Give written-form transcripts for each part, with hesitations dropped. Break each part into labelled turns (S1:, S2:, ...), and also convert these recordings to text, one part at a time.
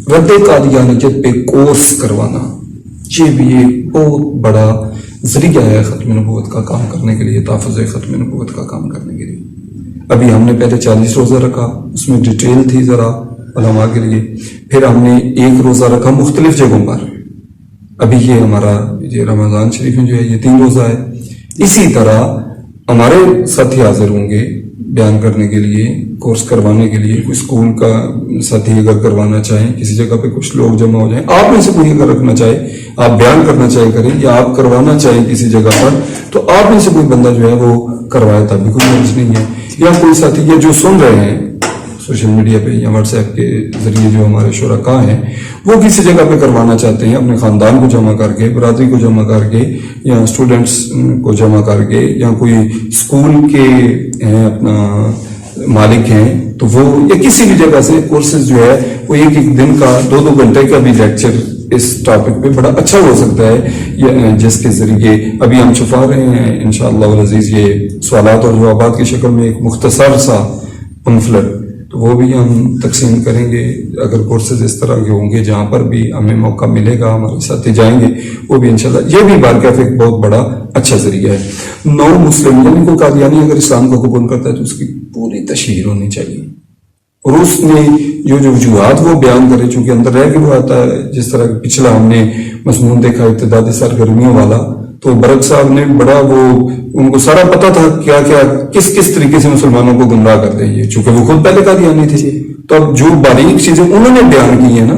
S1: رد قادیانیت پہ کورس کروانا یہ بھی ایک بہت بڑا ذریعہ ہے ختم نبوت کا کام کرنے کے لیے، تحفظ ختم نبوت کا کام کرنے کے لیے۔ ابھی ہم نے پہلے 40 روزہ رکھا، اس میں ڈیٹیل تھی ذرا علماء کے لیے، پھر ہم نے 1 روزہ رکھا مختلف جگہوں پر، ابھی یہ ہمارا یہ رمضان شریف میں جو ہے یہ 3 روزہ ہے۔ اسی طرح ہمارے ساتھی حاضر ہوں گے بیان کرنے کے لیے، کورس کروانے کے لیے، کوئی اسکول کا ساتھی اگر کروانا چاہیں، کسی جگہ پہ کچھ لوگ جمع ہو جائیں، آپ میں سے کوئی اگر رکھنا چاہے، آپ بیان کرنا چاہے کریں، یا آپ کروانا چاہیں کسی جگہ پر، تو آپ میں سے کوئی بندہ جو ہے وہ کروائے، تب بھی کوئی مرض نہیں ہے۔ یا کوئی ساتھی یہ جو سن رہے ہیں سوشل میڈیا پہ یا واٹس ایپ کے ذریعے جو ہمارے شرکاء ہیں، وہ کسی جگہ پہ کروانا چاہتے ہیں، اپنے خاندان کو جمع کر کے، برادری کو جمع کر کے، یا اسٹوڈنٹس کو جمع کر کے، یا کوئی اسکول کے اپنا مالک ہیں تو وہ، یا کسی بھی جگہ سے کورسز جو ہے وہ 1 دن کا 2 گھنٹے کا بھی لیکچر اس ٹاپک پہ بڑا اچھا ہو سکتا ہے، جس کے ذریعے ابھی ہم چھپا رہے ہیں انشاءاللہ العزیز یہ سوالات اور جوابات کی شکل میں ایک مختصر سا پمفلٹ، تو وہ بھی ہم تقسیم کریں گے۔ اگر کورسز اس طرح کے ہوں گے جہاں پر بھی ہمیں موقع ملے گا، ہمارے ساتھی جائیں گے، وہ بھی انشاءاللہ، یہ بھی بارکیف ایک بہت بڑا اچھا ذریعہ ہے۔ نو مسلم یعنی کوئی قادیانی اگر اسلام کو قبول کرتا ہے تو اس کی پوری تشہیر ہونی چاہیے، اور اس نے جو وجوہات وہ بیان کرے، چونکہ اندر رہ کے وہ آتا ہے، جس طرح پچھلا ہم نے مضمون دیکھا ابتدائی سرگرمیوں والا، تو برق صاحب نے بڑا وہ، ان کو سارا پتا تھا کیا کیا کس طریقے سے مسلمانوں کو گمراہ کر دیں گے، چونکہ وہ خود پہلے قادیانی تھے، تو اب جو باریک چیزیں انہوں نے بیان کی ہیں نا،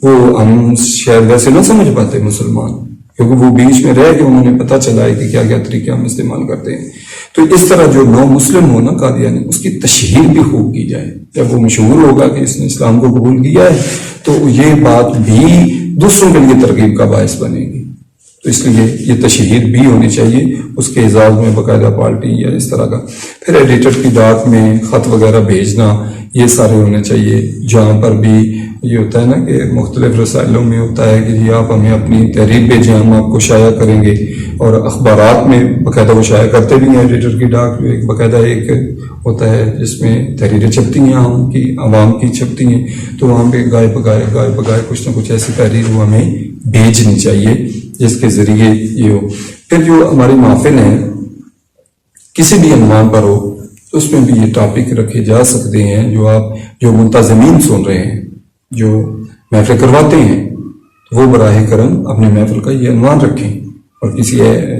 S1: وہ ہم شاید ویسے نہ سمجھ پاتے مسلمان، کیونکہ وہ بیچ میں رہ کے انہوں نے پتہ چلا ہے کہ کیا کیا طریقے ہم استعمال کرتے ہیں۔ تو اس طرح جو نو مسلم ہو نا قادیانی، اس کی تشہیر بھی خوب کی جائے، جب وہ مشہور ہوگا کہ اس نے اسلام کو قبول کیا ہے تو یہ بات بھی دوسروں کے لیے ترغیب کا باعث بنے گی، تو اس لیے یہ تشہیر بھی ہونی چاہیے، اس کے اعزاز میں باقاعدہ پارٹی یا اس طرح کا، پھر ایڈیٹر کی ڈاک میں خط وغیرہ بھیجنا، یہ سارے ہونے چاہیے۔ جہاں پر بھی یہ ہوتا ہے نا کہ مختلف رسائلوں میں ہوتا ہے کہ جی آپ ہمیں اپنی تحریر بھیجیں، ہم آپ کو شائع کریں گے، اور اخبارات میں باقاعدہ وہ شائع کرتے بھی ہیں۔ ایڈیٹر کی ڈاک جو ایک باقاعدہ ایک ہوتا ہے جس میں تحریریں چھپتی ہیں، عوام کی چھپتی ہیں، تو وہاں پہ گائے بگائے کچھ نہ کچھ ایسی تحریر وہ ہمیں بھیجنی چاہیے جس کے ذریعے یہ ہو۔ پھر جو ہماری محفل ہیں کسی بھی عنوان پر ہو، اس میں بھی یہ ٹاپک رکھے جا سکتے ہیں، جو منتظمین سن رہے ہیں، جو محفل کرواتے ہیں، وہ براہ کرم اپنے محفل کا یہ عنوان رکھیں، اور کسی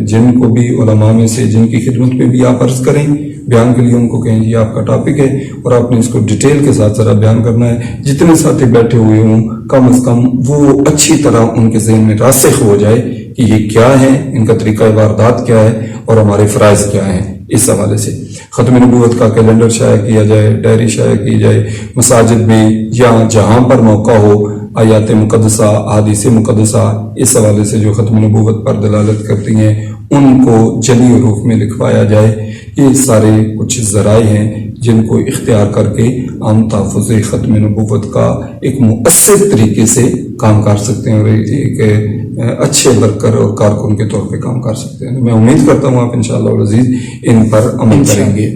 S1: جن کو بھی علماء میں سے جن کی خدمت میں بھی آپ عرض کریں بیان کے لیے، ان کو کہیں یہ آپ کا ٹاپک ہے اور آپ نے اس کو ڈیٹیل کے ساتھ ذرا بیان کرنا ہے، جتنے ساتھی بیٹھے ہوئے ہوں کم از کم وہ اچھی طرح ان کے ذہن میں راسخ ہو جائے کہ یہ کیا ہے، ان کا طریقہ واردات کیا ہے اور ہمارے فرائض کیا ہیں۔ اس حوالے سے ختم نبوت کا کیلنڈر شائع کیا جائے، ڈائری شائع کی جائے، مساجد میں یا جہاں پر موقع ہو آیات مقدسہ، احادیث مقدسہ اس حوالے سے جو ختم نبوت پر دلالت کرتی ہیں ان کو جلی حروف میں لکھوایا جائے۔ یہ سارے کچھ ذرائع ہیں جن کو اختیار کر کے ہم تحفظ ختم نبوت کا ایک مؤثر طریقے سے کام کر سکتے ہیں، اور ایک اچھے ورکر اور کارکن کے طور پہ کام کر سکتے ہیں۔ میں امید کرتا ہوں آپ انشاءاللہ العزیز ان پر عمل کریں گے۔